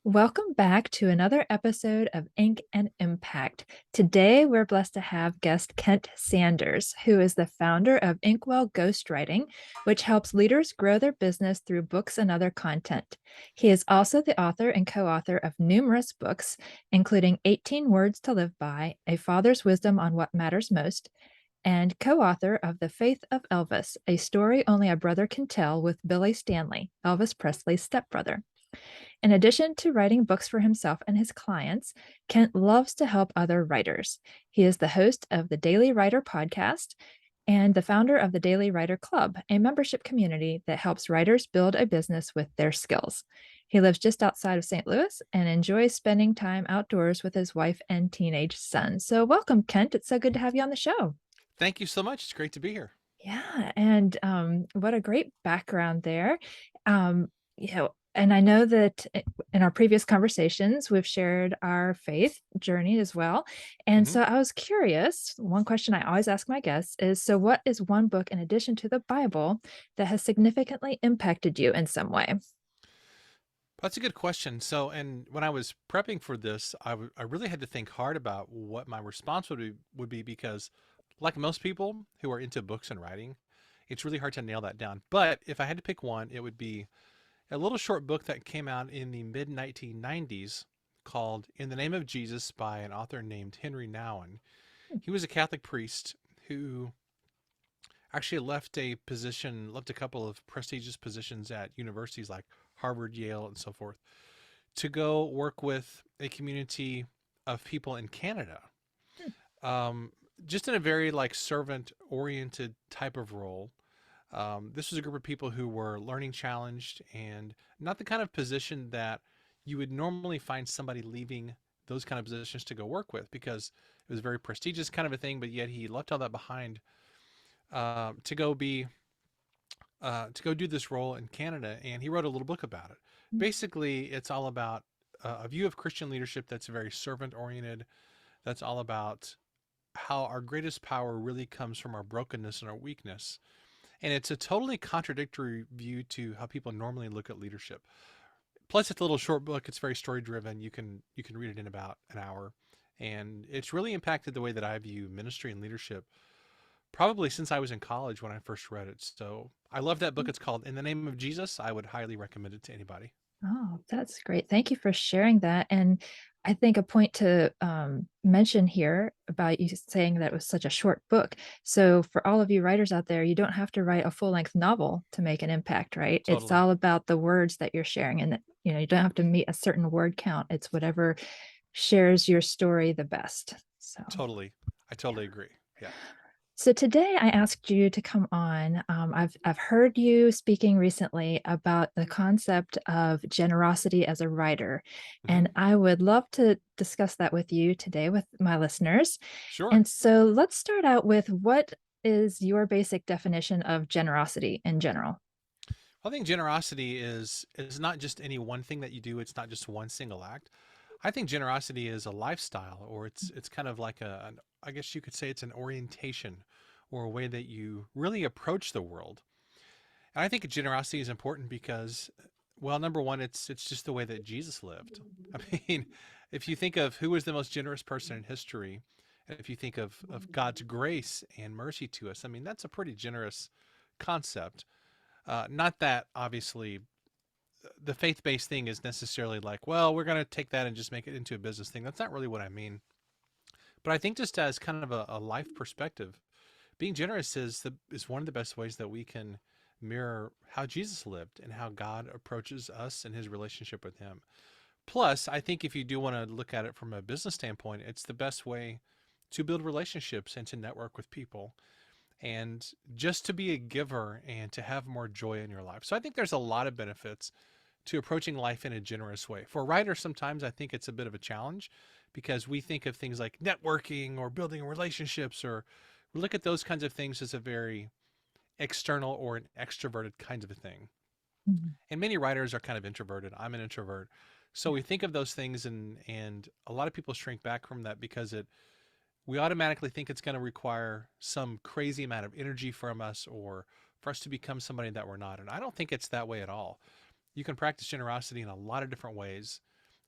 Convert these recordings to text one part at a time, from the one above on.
Welcome back to another episode of Ink and Impact. Today, we're blessed to have guest Kent Sanders, who is the founder of Inkwell Ghostwriting, which helps leaders grow their business through books and other content. He is also the author and co author of numerous books, including 18 Words to Live By, A Father's Wisdom on What Matters Most, and co author of The Faith of Elvis, a story only a brother can tell with Billy Stanley, Elvis Presley's stepbrother. In addition to writing books for himself and his clients, Kent loves to help other writers. He is the host of the Daily Writer podcast and the founder of the Daily Writer Club, a membership community that helps writers build a business with their skills. He lives just outside of St. Louis and enjoys spending time outdoors with his wife and teenage son. So, welcome, Kent. It's so good to have you on the show. Thank you so much. It's great to be here. Yeah, and what a great background there. Um, and I know that in our previous conversations, we've shared our faith journey as well. And hmm so I was curious, one question I always ask my guests is, so what is one book in addition to the Bible that has significantly impacted you in some way? That's a good question. And when I was prepping for this, I really had to think hard about what my response would be because, like most people who are into books and writing, it's really hard to nail that down. But if I had to pick one, it would be a little short book that came out in the mid 1990s called "In the Name of Jesus" by an author named Henry Nouwen. He was a Catholic priest who actually left a couple of prestigious positions at universities like Harvard, Yale, and so forth, to go work with a community of people in Canada. Um, just in a very like servant oriented type of role. This was a group of people who were learning challenged and not the kind of position that you would normally find somebody leaving those kind of positions to go work with because it was a very prestigious kind of a thing, but yet he left all that behind to go be to go do this role in Canada, and he wrote a little book about it. Basically, it's all about a view of Christian leadership that's very servant oriented. That's all about how our greatest power really comes from our brokenness and our weakness. And it's a totally contradictory view to how people normally look at leadership. Plus, it's a little short book. It's very story driven. You can read it in about an hour, and it's really impacted the way that I view ministry and leadership probably since I was in college when I first read it. So I love that book. It's called In the Name of Jesus. I would highly recommend it to anybody. Oh, that's great. Thank you for sharing that. And I think a point to mention here about you saying that it was such a short book. So, for all of you writers out there, you don't have to write a full length novel to make an impact, right? It's Totally. all about the words that you're sharing. And, you don't have to meet a certain word count. It's whatever shares your story the best. So, Totally. I yeah. totally agree. Yeah. So today I asked you to come on. I've heard you speaking recently about the concept of generosity as a writer, hmm and I would love to discuss that with you today with my listeners. Sure. And so let's start out with what is your basic definition of generosity in general? I think generosity is not just any one thing that you do. It's not just one single act. I think generosity is a lifestyle, or it's kind of like I guess you could say it's an orientation, or a way that you really approach the world. And I think generosity is important because, well, number one, it's just the way that Jesus lived. I mean, if you think of who was the most generous person in history, and if you think of God's grace and mercy to us, I mean, that's a pretty generous concept. Not that obviously the faith-based thing is necessarily like, well, we're going to take that and just make it into a business thing. That's not really what I mean. But I think just as kind of a life perspective, being generous is one of the best ways that we can mirror how Jesus lived and how God approaches us and his relationship with him. Plus, I think if you do want to look at it from a business standpoint, it's the best way to build relationships and to network with people and just to be a giver and to have more joy in your life. So I think there's a lot of benefits to approaching life in a generous way. For writers, sometimes I think it's a bit of a challenge because we think of things like networking or building relationships, or we look at those kinds of things as a very external or an extroverted kind of a thing. Mhm. And many writers are kind of introverted. I'm an introvert. So Yeah. we think of those things, and a lot of people shrink back from that because it we automatically think it's going to require some crazy amount of energy from us, or for us to become somebody that we're not. And I don't think it's that way at all. You can practice generosity in a lot of different ways.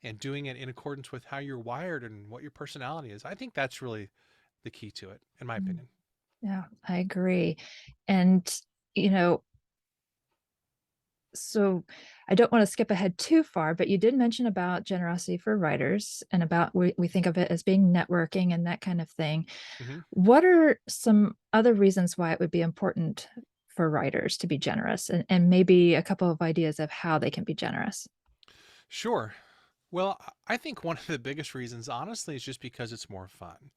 and doing it in accordance with how you're wired and what your personality is. I think that's really the key to it, in my Mm. opinion. Yeah, I agree. And, you know, so I don't want to skip ahead too far, but you did mention about generosity for writers and about we think of it as being networking and that kind of thing. Hmm. What are some other reasons why it would be important for writers to be generous and maybe a couple of ideas of how they can be generous? Sure. Well, I think one of the biggest reasons, honestly, is just because it's more fun.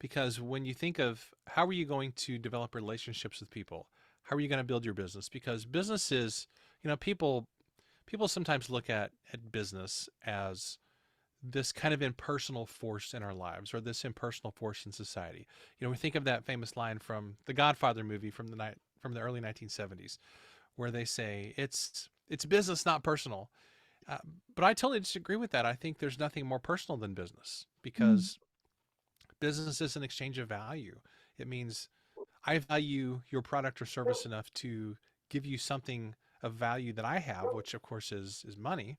Because when you think of how are you going to develop relationships with people, how are you going to build your business? Because business is, people sometimes look at business as this kind of impersonal force in our lives or this impersonal force in society. We think of that famous line from the Godfather movie from the early 1970s where they say it's business, not personal. Uh, but I totally disagree with that. I think there's nothing more personal than business Mm, because business is an exchange of value. It means I value your product or service enough to give you something of value that I have, which of course is money.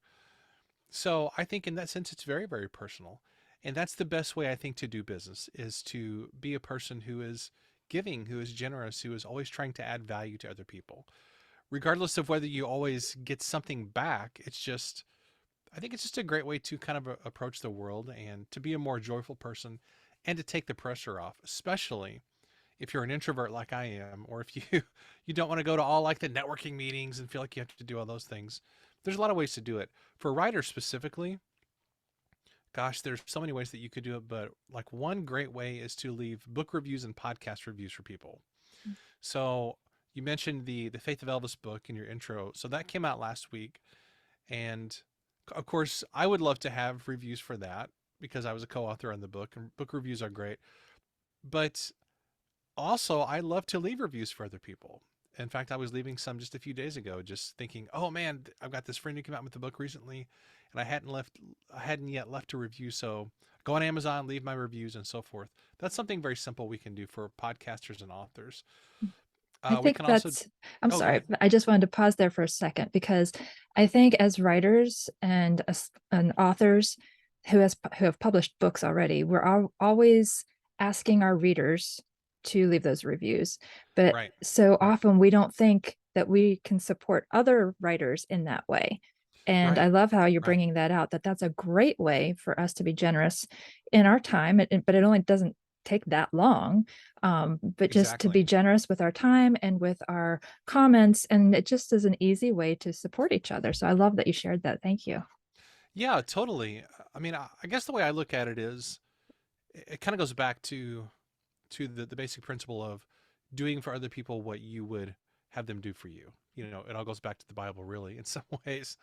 So I think in that sense it's very, very personal. And that's the best way I think to do business is to be a person who is giving, who is generous, who is always trying to add value to other people. Regardless of whether you always get something back, I think it's just a great way to kind of approach the world and to be a more joyful person and to take the pressure off, especially if you're an introvert like I am, or if you you don't want to go to all like the networking meetings and feel like you have to do all those things. There's a lot of ways to do it. For writers specifically, gosh, there's so many ways that you could do it, but like one great way is to leave book reviews and podcast reviews for people. So you mentioned the Faith of Elvis book in your intro. So that came out last week. And of course, I would love to have reviews for that because I was a co-author on the book and book reviews are great. But also, I love to leave reviews for other people. In fact, I was leaving some just a few days ago, just thinking, "Oh man, I've got this friend who came out with the book recently, and I hadn't yet left a review. So go on Amazon, leave my reviews, and so forth." That's something very simple we can do for podcasters and authors. I We think can also, that's, I'm oh, go sorry, ahead. I just wanted to pause there for a second because I think as writers and authors who have published books already, always asking our readers to leave those reviews. But Right, so right, often we don't think that we can support other writers in that way. And I right, love how you're right. bringing that out, that that's a great way for us to be generous in our time, but it only doesn't take that long, but just to Exactly. be generous with our time and with our comments. And it just is an easy way to support each other. So I love that you shared that. Thank you. Yeah, totally. I mean, I guess the way I look at it is, it kind of goes back to the basic principle of doing for other people what you would have them do for you. It all goes back to the Bible, really, in some ways.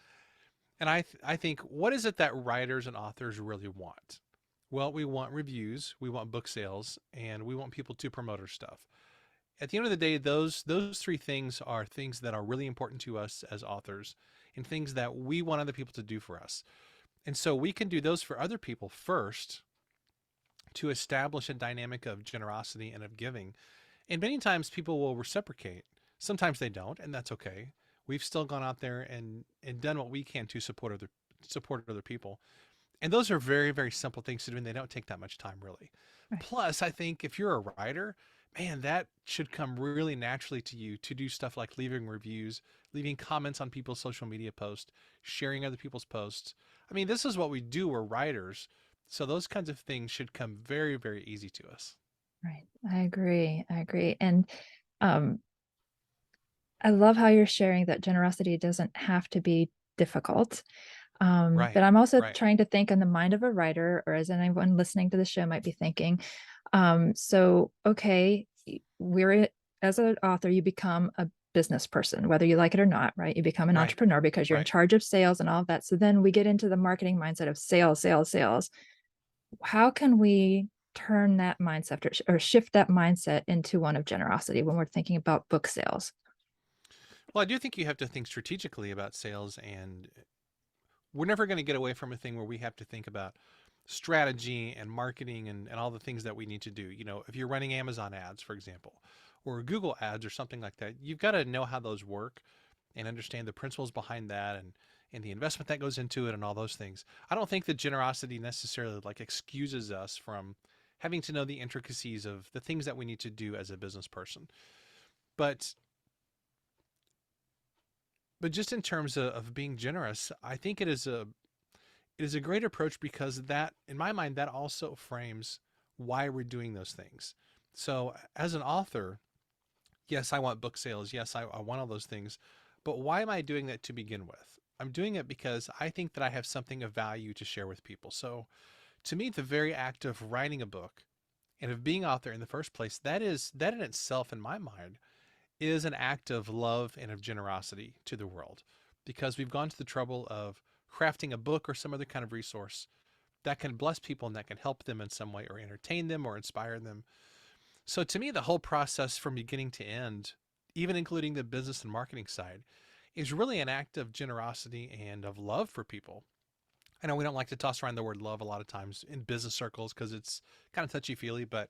And I think, what is it that writers and authors really want? Well, we want reviews, we want book sales, and we want people to promote our stuff. At the end of the day, those three things are things that are really important to us as authors and things that we want other people to do for us. And so we can do those for other people first to establish a dynamic of generosity and of giving. And many times people will reciprocate. Sometimes they don't, and that's okay. We've still gone out there and done what we can to support other people. And those are very, very simple things to do, and they don't take that much time, really. Right. Plus, I think if you're a writer, man, that should come really naturally to you to do stuff like leaving reviews, leaving comments on people's social media posts, sharing other people's posts. I mean, this is what we do. We're writers. So those kinds of things should come very, very easy to us. Right. I agree. I agree. And um, I love how you're sharing that generosity doesn't have to be difficult. But Right, I'm also right, trying to think in the mind of a writer, or as anyone listening to the show might be thinking. Okay, we're as an author, you become a business person, whether you like it or not, right? You become an right, entrepreneur because you're in right. charge of sales and all of that. So then we get into the marketing mindset of sales, sales, sales. How can we turn that mindset or shift that mindset into one of generosity when we're thinking about book sales? Well, I do think you have to think strategically about sales, and we're never going to get away from a thing where we have to think about strategy and marketing and all the things that we need to do. If you're running Amazon ads, for example, or Google ads or something like that, you've got to know how those work and understand the principles behind that and the investment that goes into it and all those things. I don't think that generosity necessarily like excuses us from having to know the intricacies of the things that we need to do as a business person. But just in terms of being generous, I think it is a great approach because that, in my mind, that also frames why we're doing those things. So as an author, yes, I want book sales. Yes, I want all those things. But why am I doing that to begin with? I'm doing it because I think that I have something of value to share with people. So to me, the very act of writing a book and of being out there in the first place, that in itself, in my mind, is an act of love and of generosity to the world because we've gone to the trouble of crafting a book or some other kind of resource that can bless people and that can help them in some way or entertain them or inspire them. So to me, the whole process from beginning to end, even including the business and marketing side, is really an act of generosity and of love for people. I know we don't like to toss around the word love a lot of times in business circles because it's kind of touchy feely, but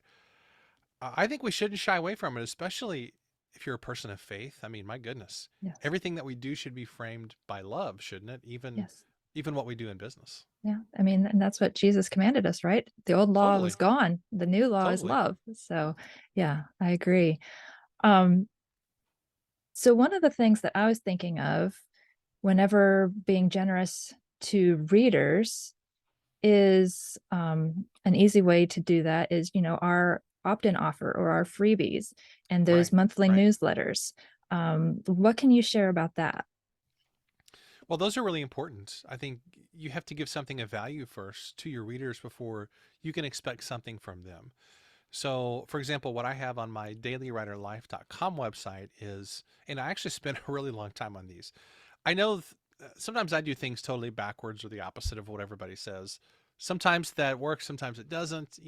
I think we shouldn't shy away from it, especially if you're a person of faith. I mean, my goodness, Yes. everything that we do should be framed by love, shouldn't it? Yes. Even what we do in business. Yeah. I mean, and that's what Jesus commanded us, right? The old law was Totally, gone. The new law is totally. love. So yeah, I agree. Um, so one of the things that I was thinking of whenever being generous to readers is an easy way to do that is, our opt-in offer or our freebies and those Right, monthly right. newsletters. What can you share about that? Well, those are really important. I think you have to give something of value first to your readers before you can expect something from them. So, for example, what I have on my dailywriterlife.com website is, and I actually spent a really long time on these. I know sometimes I do things totally backwards or the opposite of what everybody says. Sometimes that works, sometimes it doesn't.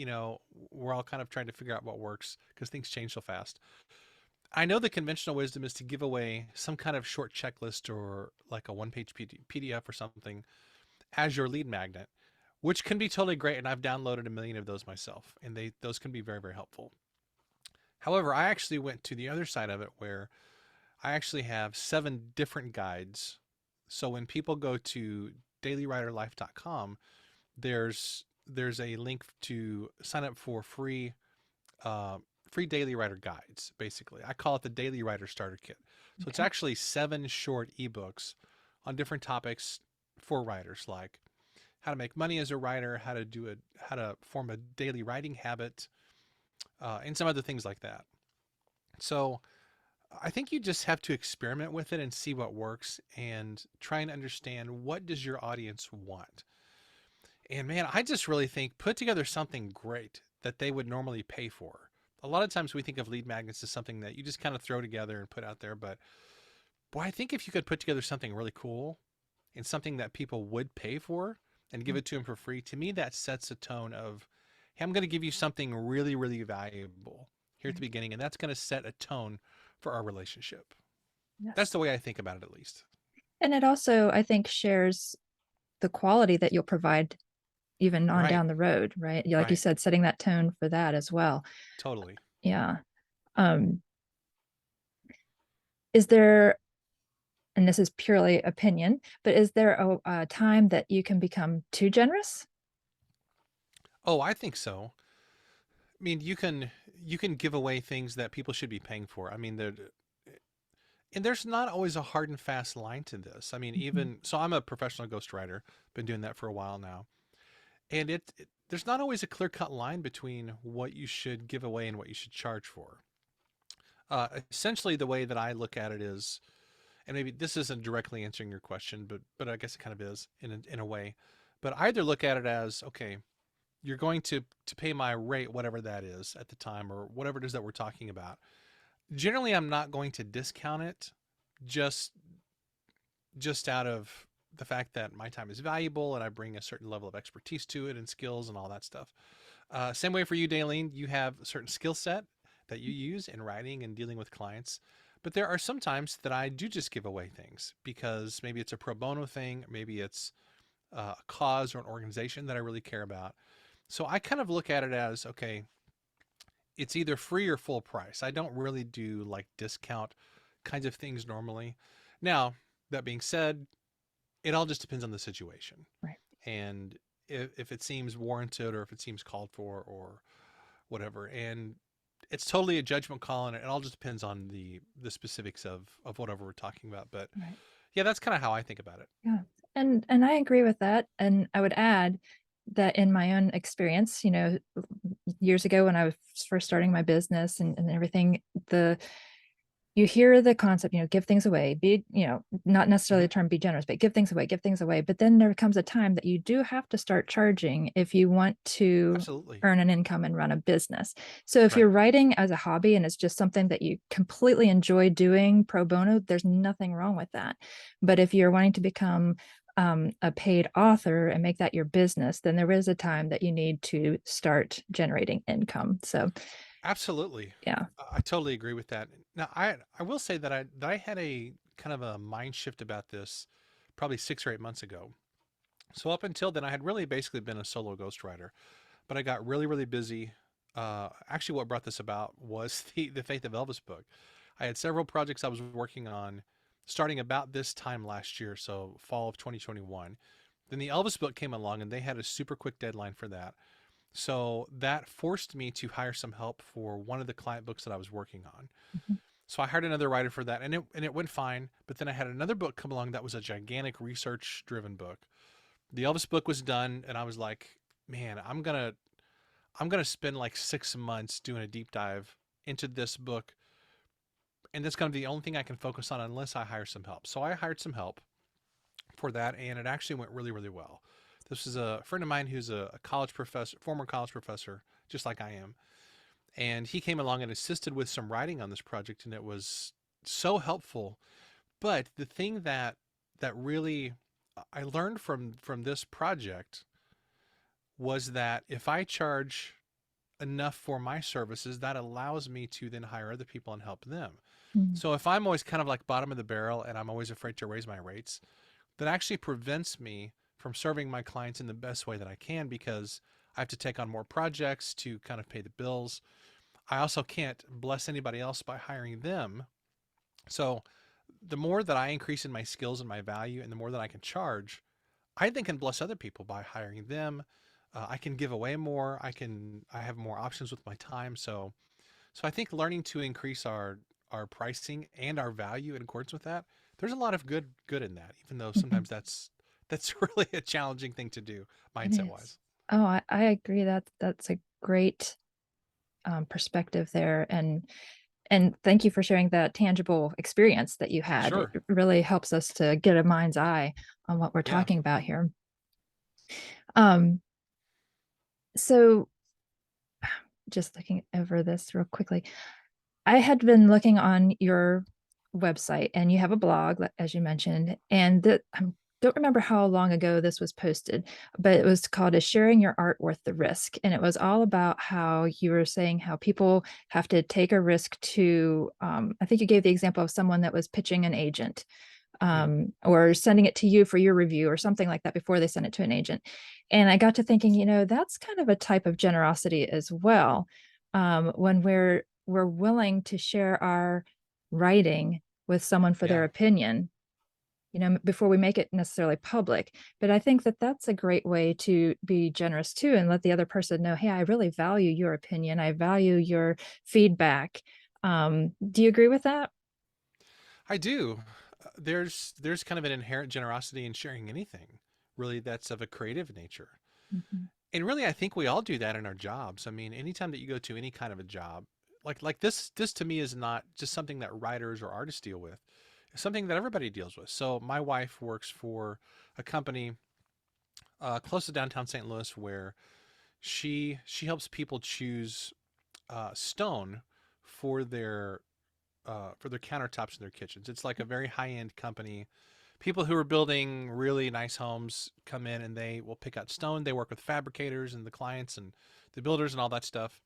We're all kind of trying to figure out what works because things change so fast. I know the conventional wisdom is to give away some kind of short checklist or like a one-page PDF or something as your lead magnet, which can be totally great. And I've downloaded a million of those myself, and those can be very, very helpful. However, I actually went to the other side of it where I actually have 7 different guides. So when people go to dailywriterlife.com, there's a link to sign up for uh, free daily writer guides. Basically, I call it the Daily Writer Starter Kit. So it's Okay. actually 7 short ebooks on different topics for writers, like how to make money as a writer, how to form a daily writing habit, and some other things like that. So I think you just have to experiment with it and see what works and try and understand what does your audience want. And man, I just really think put together something great that they would normally pay for. A lot of times we think of lead magnets as something that you just kind of throw together and put out there, but boy, I think if you could put together something really cool and something that people would pay for and give it to them for free, to me that sets a tone of, hey, I'm going to give you something really, really valuable here at the Right. beginning, and that's going to set a tone for our relationship. That's Yes. the way I think about it, at least. And it also, I think, shares the quality that you'll provide even on Right, down the road, right? Like you right, said, setting that tone for that as well. totally. Yeah. Um, is there, and this is purely opinion, but is there a time that you can become too generous? Oh, I think so. I mean, you can give away things that people should be paying for. I mean, and there's not always a hard and fast line to this. I mean, Mhm. even so, I'm a professional ghostwriter, been doing that for a while now, and there's not always a clear cut line between what you should give away and what you should charge for. Essentially, the way that I look at it is, and maybe this isn't directly answering your question, but I guess it kind of is in a way. But I either look at it as, okay, you're going to pay my rate, whatever that is at the time, or whatever it is that we're talking about. Generally, I'm not going to discount it just out of the fact that my time is valuable and I bring a certain level of expertise to it and skills and all that stuff. Same way for you, Daleen, you have a certain skill set that you use in writing and dealing with clients. But there are some times that I do just give away things because maybe it's a pro bono thing, maybe it's a cause or an organization that I really care about. So I kind of look at it as, okay, it's either free or full price. I don't really do like discount kinds of things normally. Now, that being said, it all just depends on the situation. Right. And if it seems warranted or if it seems called for or whatever. And it's totally a judgment call, and it all just depends on the specifics of whatever we're talking about. But Right. yeah, that's kind of how I think about it. Yeah. And I agree with that. And I would add that in my own experience, years ago when I was first starting my business and everything, the you hear the concept, give things away, be, not necessarily Hmm. the term be generous, but give things away, give things away. But then there comes a time that you do have to start charging if you want to Absolutely. earn an income and run a business. So if you're Right. writing as a hobby and it's just something that you completely enjoy doing pro bono, there's nothing wrong with that. But if you're wanting to become a paid author and make that your business, then there is a time that you need to start generating income. So, Absolutely. yeah. I totally agree with that. Now, I will say that I had a kind of a mind shift about this probably 6 or 8 months ago. So up until then, I had really basically been a solo ghostwriter, but I got really, really busy. Actually, what brought this about was the Faith of Elvis book. I had several projects I was working on starting about this time last year, so fall of 2021. Then the Elvis book came along and they had a super quick deadline for that. So that forced me to hire some help for one of the client books that I was working on. Mhm. So I hired another writer for that, and it went fine. But then I had another book come along that was a gigantic research driven book. The Elvis book was done, and I was like, man, I'm gonna spend like 6 months doing a deep dive into this book, and that's gonna be the only thing I can focus on unless I hire some help. So I hired some help for that, and it actually went really, really well. This is a friend of mine who's a college professor, former college professor, just like I am, and he came along and assisted with some writing on this project, and it was so helpful. But the thing that really I learned from this project was that if I charge enough for my services, that allows me to then hire other people and help them. Mhm. So if I'm always kind of like bottom of the barrel and I'm always afraid to raise my rates, that actually prevents me from serving my clients in the best way that I can, because I have to take on more projects to kind of pay the bills. I also can't bless anybody else by hiring them. So the more that I increase in my skills and my value and the more that I can charge, I then can bless other people by hiring them. I can give away more. I have more options with my time. So I think learning to increase our pricing and our value in accordance with that, there's a lot of good in that, even though Mhm. sometimes that's really a challenging thing to do It mindset is. wise. Oh, I agree that that's a great perspective there. And thank you for sharing that tangible experience that you had. It Sure. really helps us to get a mind's eye on what we're Yeah. talking about here. Um, so just looking over this real quickly, I had been looking on your website and you have a blog, as you mentioned, and that I don't remember how long ago this was posted, but it was called "Is Sharing Your Art Worth the Risk?" And it was all about how you were saying how people have to take a risk to, I think you gave the example of someone that was pitching an agent, Hmm. or sending it to you for your review or something like that before they send it to an agent. And I got to thinking, that's kind of a type of generosity as well. When we're willing to share our writing with someone for Yeah. their opinion, before we make it necessarily public. But I think that that's a great way to be generous too, and let the other person know, hey, I really value your opinion. I value your feedback. Do you agree with that? I do. There's kind of an inherent generosity in sharing anything, really, that's of a creative nature. Mhm. And really, I think we all do that in our jobs. I mean, anytime that you go to any kind of a job, like this to me is not just something that writers or artists deal with. It's something that everybody deals with. So my wife works for a company close to downtown St. Louis where she helps people choose stone for their countertops in their kitchens. It's like a very high end company. People who are building really nice homes come in and they will pick out stone. They work with fabricators and the clients and the builders and all that stuff.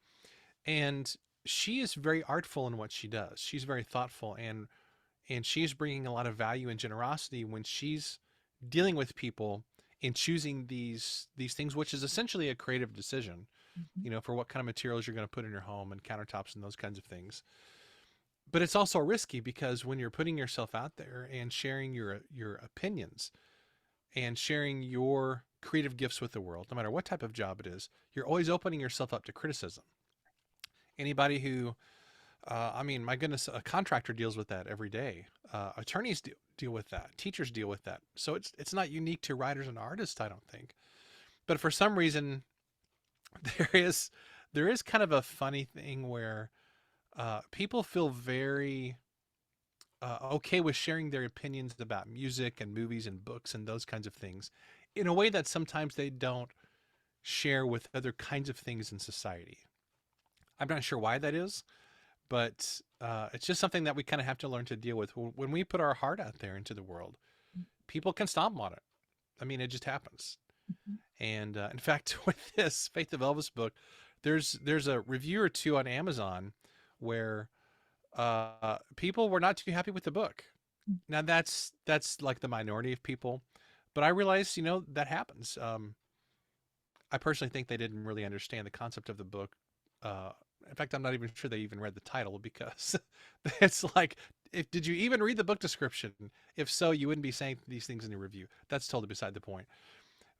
And she is very artful in what she does. She's very thoughtful, and she's bringing a lot of value and generosity when she's dealing with people in choosing these things, which is essentially a creative decision, Mhm. for what kind of materials you're going to put in your home and countertops and those kinds of things. But it's also risky because when you're putting yourself out there and sharing your opinions, and sharing your creative gifts with the world, no matter what type of job it is, you're always opening yourself up to criticism. Anybody who, I mean, my goodness, a contractor deals with that every day. Attorneys deal with that. Teachers deal with that. So it's not unique to writers and artists, I don't think. But for some reason, there is there is kind of a funny thing where people feel very okay with sharing their opinions about music and movies and books and those kinds of things in a way that sometimes they don't share with other kinds of things in society. I'm not sure why that is, but it's just something that we kind of have to learn to deal with when we put our heart out there into the world. People can stomp on it. I mean, it just happens. And in fact, with this Faith of Elvis book, there's a review or two on Amazon where people were not too happy with the book. Now that's like the minority of people, but I realize that happens. I personally think they didn't really understand the concept of the book. Uh, in fact, I'm not even sure they even read the title because it's like, if did you even read the book description? If so, you wouldn't be saying these things in your review. That's totally beside the point.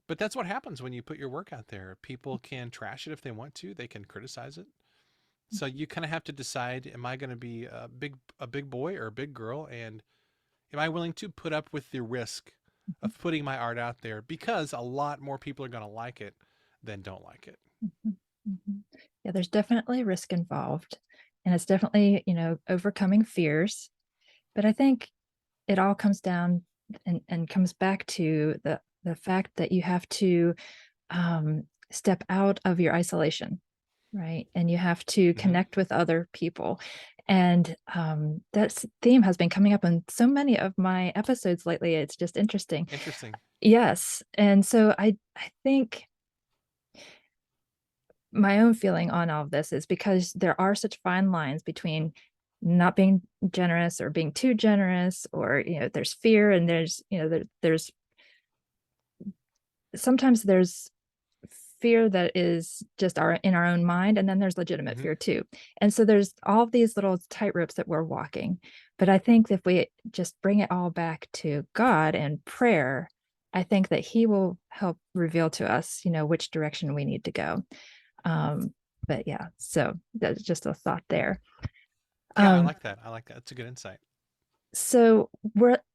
But that's what happens when you put your work out there. People can trash it if they want to. They can criticize it. So you kind of have to decide: am I going to be a big boy or a big girl, and am I willing to put up with the risk of putting my art out there because a lot more people are going to like it than don't like it? Mhm. Mhm. Yeah, there's definitely risk involved, and it's definitely, overcoming fears. But I think it all comes down and comes back to the fact that you have to step out of your isolation, right? And you have to Hmm. connect with other people. And that theme has been coming up in so many of my episodes lately. It's just interesting. Interesting. Yes. And so I think my own feeling on all of this is because there are such fine lines between not being generous or being too generous, or there's fear, and there's sometimes there's fear that is just in our own mind, and then there's legitimate Hmm. fear too. And so there's all of these little tight ropes that we're walking. But I think if we just bring it all back to God and prayer, I think that he will help reveal to us which direction we need to go. um but yeah, so that's just a thought there. Yeah, I um like that. I like that. It's a good insight. so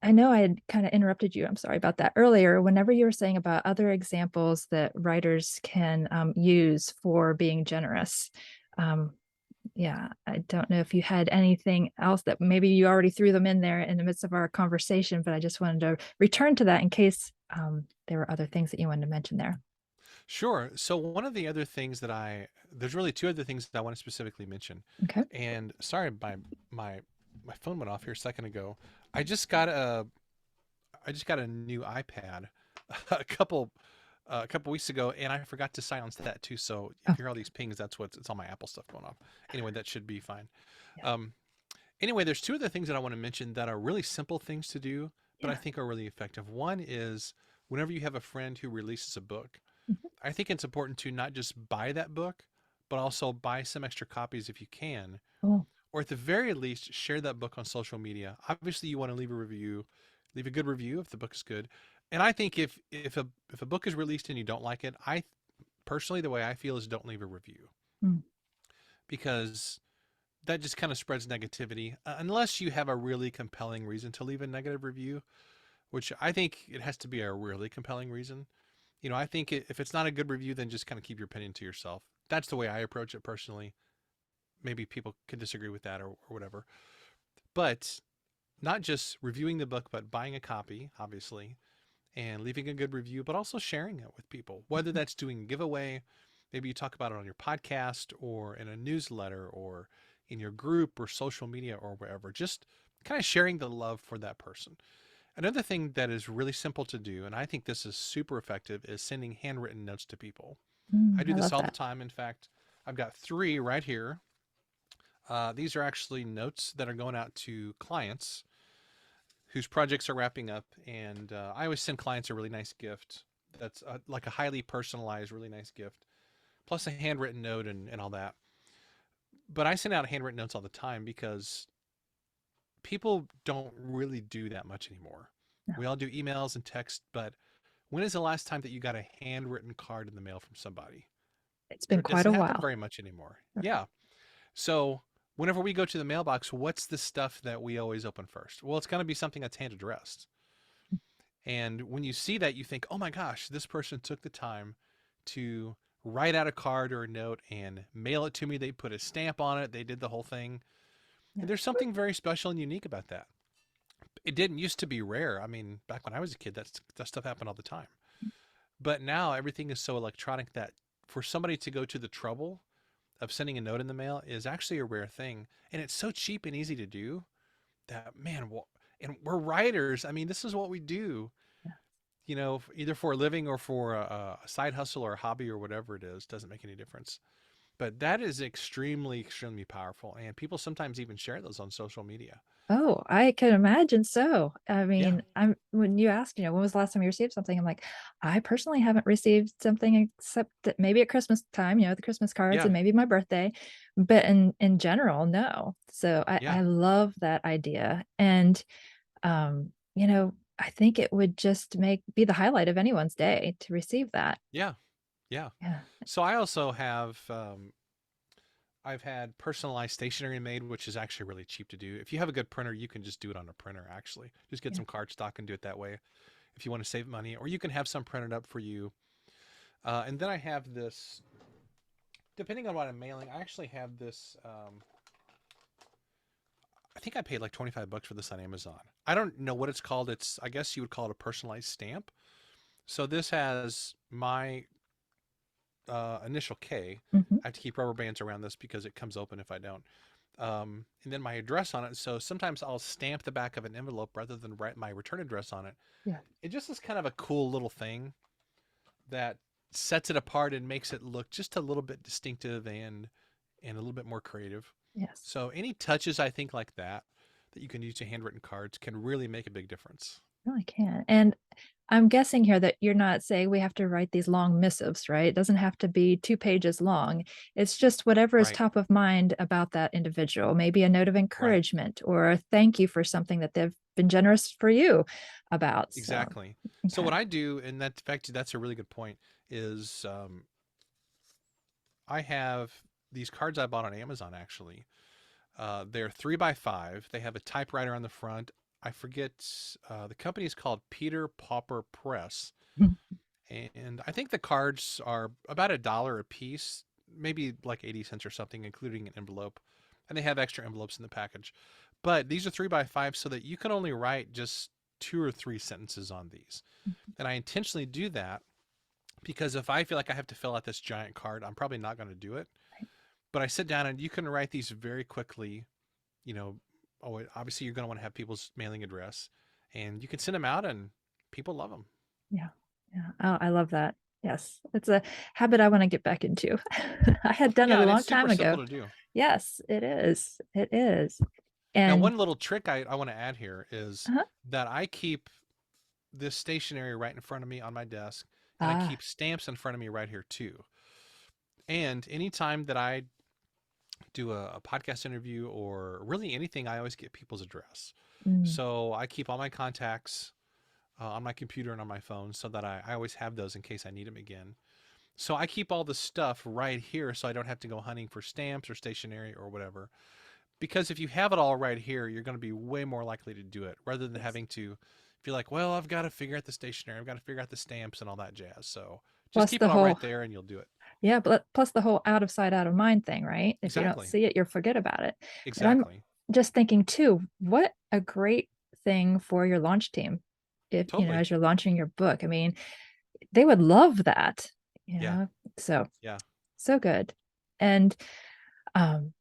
I know I had kind of interrupted you. I'm sorry about that earlier. Whenever you were saying about other examples that writers can use for being generous. Um, yeah, I don't know if you had anything else that maybe you already threw them in there in the midst of our conversation, but I just wanted to return to that in case there were other things that you wanted to mention there. Sure. So one of the other things that there's really two other things that I want to specifically mention. Okay. And sorry, my my phone went off here a second ago. I just got a I just got a new iPad a couple weeks ago, and I forgot to silence that too. So if Oh, you hear all these pings, that's what it's all my Apple stuff going off. Anyway, that should be fine. yeah. Um, anyway, there's two other things that I want to mention that are really simple things to do, but I Yeah. think are really effective. One is whenever you have a friend who releases a book, Mhm. I think it's important to not just buy that book, but also buy some extra copies if you can, Cool. or at the very least, share that book on social media. Obviously, you want to leave a good review if the book is good. And I think if a book is released and you don't like it, I personally, the way I feel is don't leave a review, Mm. because that just kind of spreads negativity, unless you have a really compelling reason to leave a negative review, which I think it has to be a really compelling reason. I think if it's not a good review, then just kind of keep your opinion to yourself. That's the way I approach it personally. Maybe people could disagree with that, or whatever. But not just reviewing the book, but buying a copy, obviously, and leaving a good review, but also sharing it with people, whether that's doing a giveaway. Maybe you talk about it on your podcast or in a newsletter or in your group or social media or wherever. Just kind of sharing the love for that person. Another thing that is really simple to do, and I think this is super effective, is sending handwritten notes to people. I do I this love all the that. time. In fact, I've got three right here. These are actually notes that are going out to clients whose projects are wrapping up, and I always send clients a really nice gift that's like a highly personalized, really nice gift, plus a handwritten note and all that. But I send out handwritten notes all the time because people don't really do that much anymore. No. We all do emails and text, but When is the last time that you got a handwritten card in the mail from somebody? It's been It quite doesn't a happen while. very much anymore. Yeah. So whenever we go to the mailbox, what's the stuff that we always open first? Well, it's going to be something that's hand addressed. And when you see that, you think, oh my gosh, this person took the time to write out a card or a note and mail it to me. They put a stamp on it, they did the whole thing. Yeah. And there's something very special and unique about that. It didn't used to be rare. I mean, back when I was a kid, that stuff happened all the time. But now everything is so electronic that for somebody to go to the trouble of sending a note in the mail is actually a rare thing. And it's so cheap and easy to do that, man, well, and we're writers. I mean, this is what we do, either for a living or for a side hustle or a hobby or whatever it is, doesn't make any difference. But that is extremely, extremely powerful. And people sometimes even share those on social media. Oh, I can imagine so. I Yeah. mean, I'm when you ask, when was the last time you received something? I'm like, I personally haven't received something except that maybe at Christmas time, the Christmas cards Yeah. and maybe my birthday, but in general, no. So Yeah. I love that idea. And I think it would just be the highlight of anyone's day to receive that. Yeah. Yeah. Yeah. So I also have, I've had personalized stationery made, which is actually really cheap to do. If you have a good printer, you can just do it on a printer, actually. Just get Yeah. some cardstock and do it that way if you want to save money, or you can have some printed up for you. And then I have this, depending on what I'm mailing, I actually have this. I think I paid like 25 bucks for this on Amazon. I don't know what it's called. I guess you would call it a personalized stamp. So this has my initial K. Hmm. I have to keep rubber bands around this because it comes open if I don't. And then my address on it. So sometimes I'll stamp the back of an envelope rather than write my return address on it. Yeah. It just is kind of a cool little thing that sets it apart and makes it look just a little bit distinctive and a little bit more creative. Yes. So any touches I think like that you can use to handwritten cards can really make a big difference. Really can. And I'm guessing here that you're not saying we have to write these long missives, right? It doesn't have to be 2 pages long. It's just whatever is Right. top of mind about that individual, maybe a note of Right. encouragement or a thank you for something that they've been generous for you about. So, Exactly. So okay. what I do, and that in fact that's a really good point, is I have these cards I bought on Amazon actually. They're 3x5. They have a typewriter on the front. I forget the company is called Peter Pauper Press, and I think the cards are about $1 a piece, maybe like 80 cents or something, including an envelope. And they have extra envelopes in the package. But these are 3x5 so that you can only write just 2 or 3 sentences on these. And I intentionally do that because if I feel like I have to fill out this giant card, I'm probably not going to do it. But I sit down and you can write these very quickly. You know, obviously you're going to want to have people's mailing address, and you can send them out, and people love them. Yeah. Yeah. Oh, I love that. Yes. It's a habit I want to get back into. I had done it Yeah, a and long it's super time simple ago. to do. Yes, it is. It is. Now, And one little trick I want to add here is uh that I keep this stationery right in front of me on my desk, and I ah, keep stamps in front of me right here too. And anytime that I do a podcast interview or really anything, I always get people's address. mm, So I keep all my contacts on my computer and on my phone so that I always have those in case I need them again. So I keep all the stuff right here so I don't have to go hunting for stamps or stationery or whatever. Because if you have it all right here, you're going to be way more likely to do it rather than yes. having to feel like, well, I've got to figure out the stationery, I've got to figure out the stamps and all that jazz. So just Plus keep the it all whole right there and you'll do it. Yeah, but plus the whole out of sight, out of mind thing, right? If you don't Exactly. see it, you forget about it. And I'm Exactly. just thinking too, what a great thing for your launch team. If, Totally. as you're launching your book, I mean, they would love that, you Yeah. know? So, Yeah. so good. And um,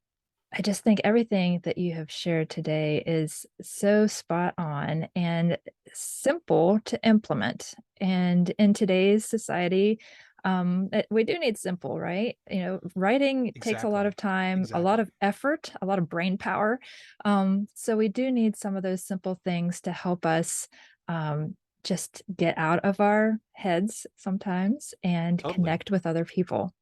I just think everything that you have shared today is so spot on and simple to implement. And in today's society, we do need simple, right? Writing takes a lot Exactly. of time, a lot Exactly. of effort, a lot of brain power. So we do need some of those simple things to help us just get out of our heads sometimes and Totally. connect with other people.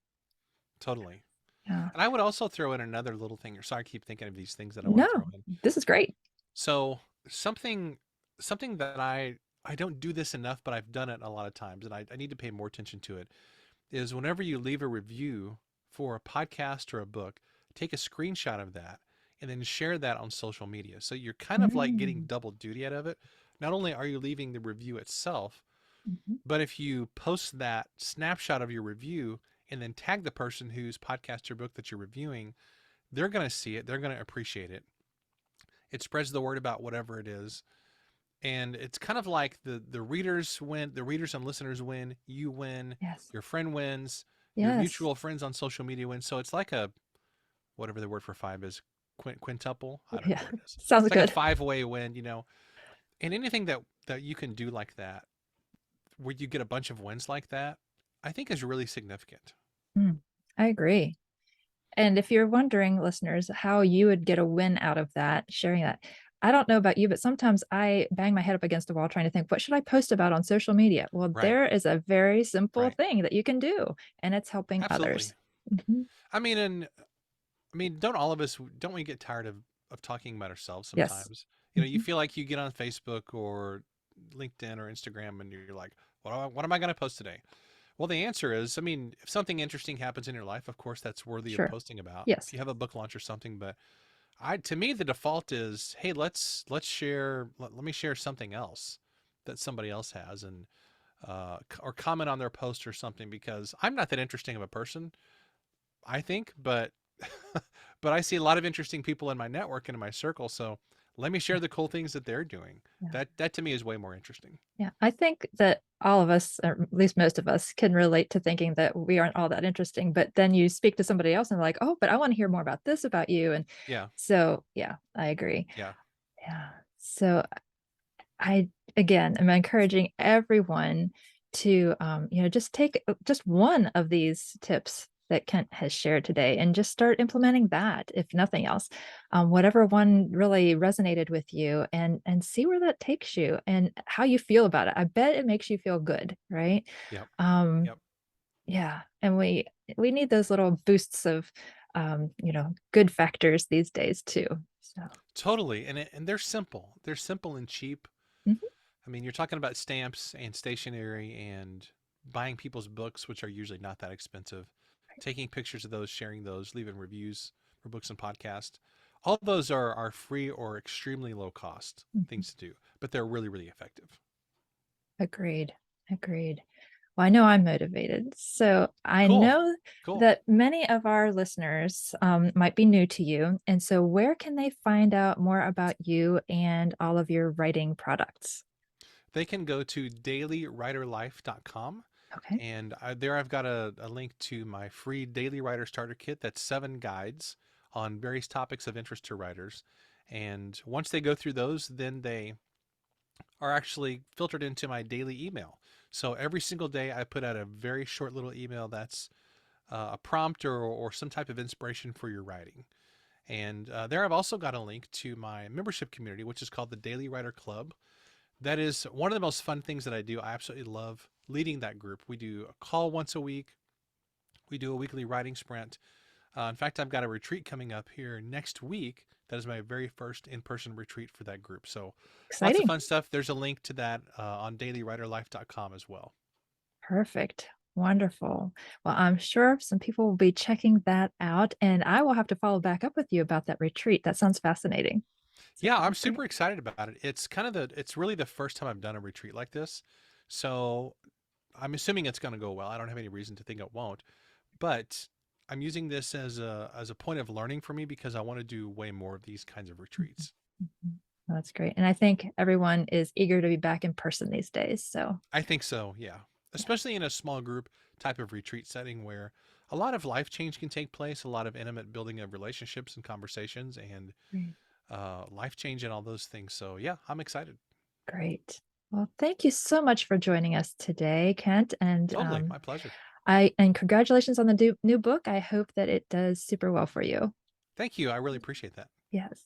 Totally. Yeah. And I would also throw in another little thing. Sorry, I keep thinking of these things that I want to throw No, in. this is great. So something that I I don't do this enough, but I've done it a lot of times, and I need to pay more attention to it. Is whenever you leave a review for a podcast or a book, take a screenshot of that and then share that on social media. So you're kind of like getting Mm. double duty out of it. Not only are you leaving the review itself, Mhm. but if you post that snapshot of your review and then tag the person whose podcast or book that you're reviewing, they're going to see it. They're going to appreciate it. It spreads the word about whatever it is. And it's kind of like the readers win, the readers and listeners win, you win, Yes. your friend wins, your Yes. mutual friends on social media win. So it's like a, whatever the word for five is, quintuple. I don't know Yeah. what it is. Sounds It's like a good. five-way win, And anything that you can do like that, where you get a bunch of wins like that, I think is really significant. Mm, I agree. And if you're wondering, listeners, how you would get a win out of that, sharing that, I don't know about you, but sometimes I bang my head up against the wall trying to think, what should I post about on social media? Well, Right. there is a very simple Right. thing that you can do, and it's helping Absolutely. others. Mhm. I mean, and I mean, don't all of us, don't we get tired of talking about ourselves Yes. sometimes? You Mhm. feel like you get on Facebook or LinkedIn or Instagram and you're like, what am I going to post today? Well, the answer is, I mean, if something interesting happens in your life, of course, that's worthy of Sure. posting about. If Yes. you have a book launch or something, but to me, the default is, hey, let's share, let me share something else that somebody else has and, or comment on their post or something because I'm not that interesting of a person, I think, but but I see a lot of interesting people in my network and in my circle. So let me share the cool things that they're doing. Yeah. That to me is way more interesting. Yeah. I think that all of us, or at least most of us, can relate to thinking that we aren't all that interesting. But then you speak to somebody else and they're like, oh, but I want to hear more about this about you. And Yeah, so, yeah, I agree. yeah, Yeah. So I again am encouraging everyone to just take just one of these tips that Kent has shared today and just start implementing that, if nothing else. Whatever one really resonated with you, and see where that takes you and how you feel about it. I bet it makes you feel good, right? yep, Um, yep. yeah, and we need those little boosts of good factors these days too. So Totally. And they're simple. They're simple and cheap. mhm, I mean, you're talking about stamps and stationery and buying people's books, which are usually not that expensive, taking pictures of those, sharing those, leaving reviews for books and podcasts. All of those are free or extremely low cost mhm. things to do, but they're really, really effective. Agreed. Agreed. Well, I know I'm motivated. So I Cool. know Cool. that many of our listeners might be new to you. And so, where can they find out more about you and all of your writing products? They can go to dailywriterlife.com. Okay. And there I've got a link to my free Daily Writer Starter Kit. That's 7 guides on various topics of interest to writers. And once they go through those, then they are actually filtered into my daily email. So every single day I put out a very short little email that's a prompt or some type of inspiration for your writing. And there I've also got a link to my membership community, which is called the Daily Writer Club. That is one of the most fun things that I do. I absolutely love leading that group. We do a call once a week. We do a weekly writing sprint. In fact, I've got a retreat coming up here next week. That is my very first in-person retreat for that group. So lots of Exciting. fun stuff. There's a link to that on dailywriterlife.com as well. Perfect. Wonderful. Well, I'm sure some people will be checking that out, and I will have to follow back up with you about that retreat. That sounds fascinating. So, Yeah, I'm great. super excited about it. It's really the first time I've done a retreat like this. So I'm assuming it's going to go well. I don't have any reason to think it won't. But I'm using this as a point of learning for me because I want to do way more of these kinds of Mhm. retreats. Mhm. That's great. And I think everyone is eager to be back in person these days. So, I think so, yeah. yeah. Especially in a small group type of retreat setting where a lot of life change can take place, a lot of intimate building of relationships and conversations, and Great. life change and all those things. So yeah, I'm excited. Great. Well, thank you so much for joining us today, Kent. And Totally, my pleasure. congratulations on the new book. I hope that it does super well for you. Thank you. I really appreciate that. Yes.